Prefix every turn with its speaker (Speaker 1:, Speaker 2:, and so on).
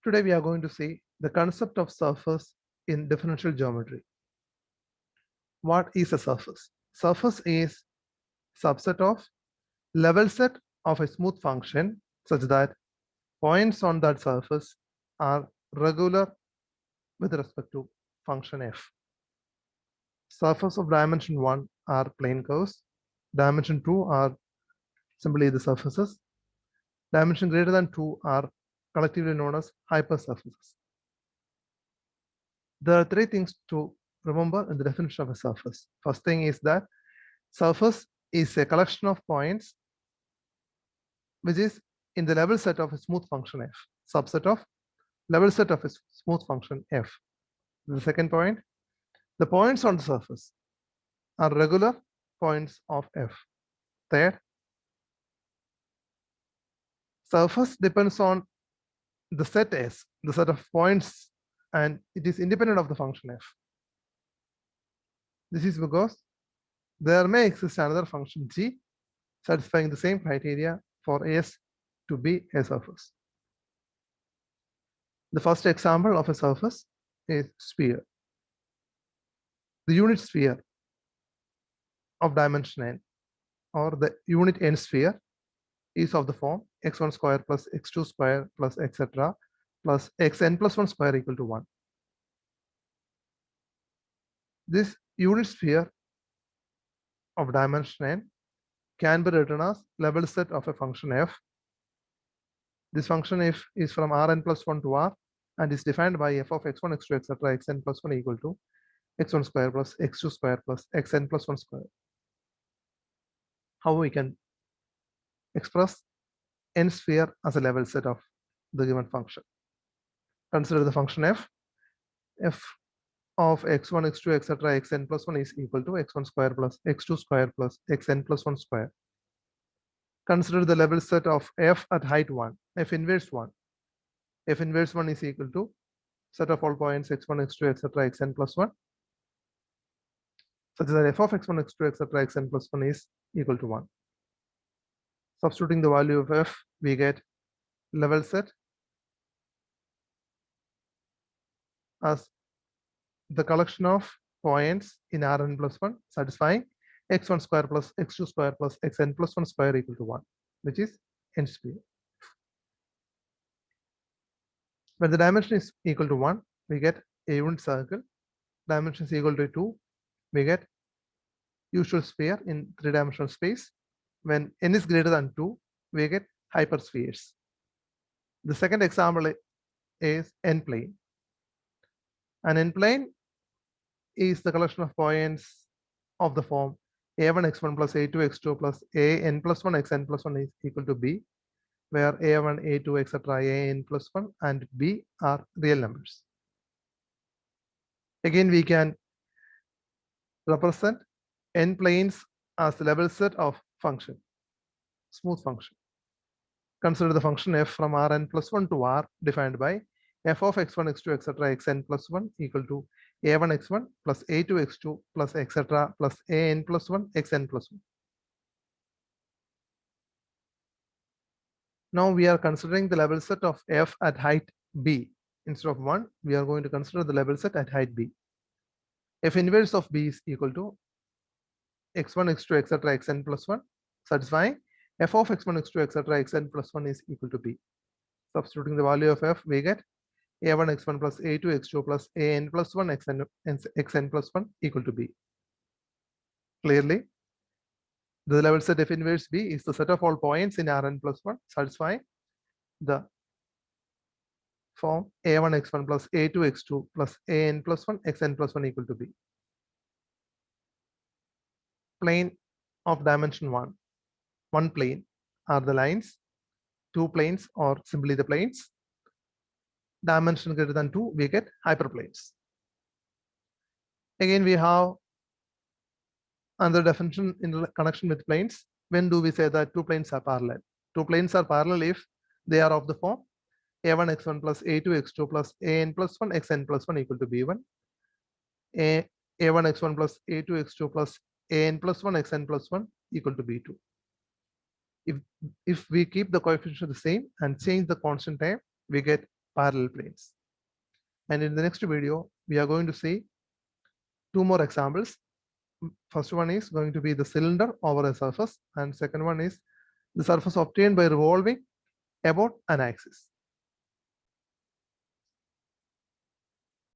Speaker 1: Today we are going to see the concept of surface in differential geometry. What is a surface? Surface is subset of level set of a smooth function such that points on that surface are regular with respect to function f. Surface of dimension 1 are plane curves. Dimension 2 are simply the surfaces. Dimension greater than 2 are collectively known as hypersurfaces. There are three things to remember in the definition of a surface. First thing is that surface is a collection of points which is in the level set of a smooth function f, subset of level set of a smooth function f. The second point, the points on the surface are regular points of f. Third, surface depends on the set S, the set of points, and it is independent of the function f. This is because there may exist another function g satisfying the same criteria for S to be a surface. The first example of a surface is sphere. The unit sphere of dimension n, or the unit n sphere, is of the form x1 square plus x2 square plus etc. plus xn plus 1 square equal to 1. This unit sphere of dimension n can be written as level set of a function f. This function f is from Rn plus 1 to R and is defined by f of x1, x2, etc. xn plus 1 equal to x1 square plus x2 square plus xn plus 1 square. How we can express n sphere as a level set of the given function. Consider the function f of x1, x2, etc. xn plus 1 is equal to x1 square plus x2 square plus xn plus 1 square. Consider the level set of f at height 1, f inverse 1. F inverse 1 is equal to set of all points x1, x2, etc. xn plus 1, such that f of x1, x2, etc. xn plus 1 is equal to 1. Substituting the value of f, we get level set as the collection of points in Rn plus 1 satisfying x1 square plus x2 square plus xn plus 1 square equal to 1, which is n sphere. When the dimension is equal to 1, we get a unit circle. Dimension is equal to 2, we get usual sphere in three-dimensional space. When n is greater than 2, we get hyperspheres. The second example is n-plane. An n-plane is the collection of points of the form a1 x1 plus a2 x2 plus an plus 1 xn plus 1 is equal to b, where a1, a2, etc. an plus 1 and b are real numbers. Again, we can represent n planes as the level set of function, smooth function. Consider the function f from Rn plus 1 to R defined by f of x1, x2, etc. xn plus 1 equal to a1 x1 plus a2 x2 plus etc. plus an plus 1 xn plus 1. Now we are considering the level set of f at height b. Instead of 1, we are going to consider the level set at height b. F inverse of b is equal to x1, x2, etc. xn plus 1, satisfying f of x1, x2, etc. xn plus 1 is equal to b. Substituting the value of f, we get a1 x1 plus a2 x2 plus an plus 1 xn plus 1 equal to b. Clearly, the level set f inverse b is the set of all points in Rn plus 1 satisfying the form a1 x1 plus a2 x2 plus an plus 1 xn plus 1 equal to b. Plane of dimension 1. One plane are the lines, two planes or simply the planes. Dimension greater than 2, we get hyperplanes. Again, we have another definition in connection with planes. When do we say that two planes are parallel? Two planes are parallel if they are of the form a1 x1 plus a2 x2 plus an plus 1 xn plus 1 equal to b1, a1 x1 plus a2 x2 plus an plus 1 xn plus 1 equal to b2. If we keep the coefficient the same and change the constant time, we get parallel planes. And in the next video, we are going to see two more examples. First one is going to be the cylinder over a surface, and second one is the surface obtained by revolving about an axis.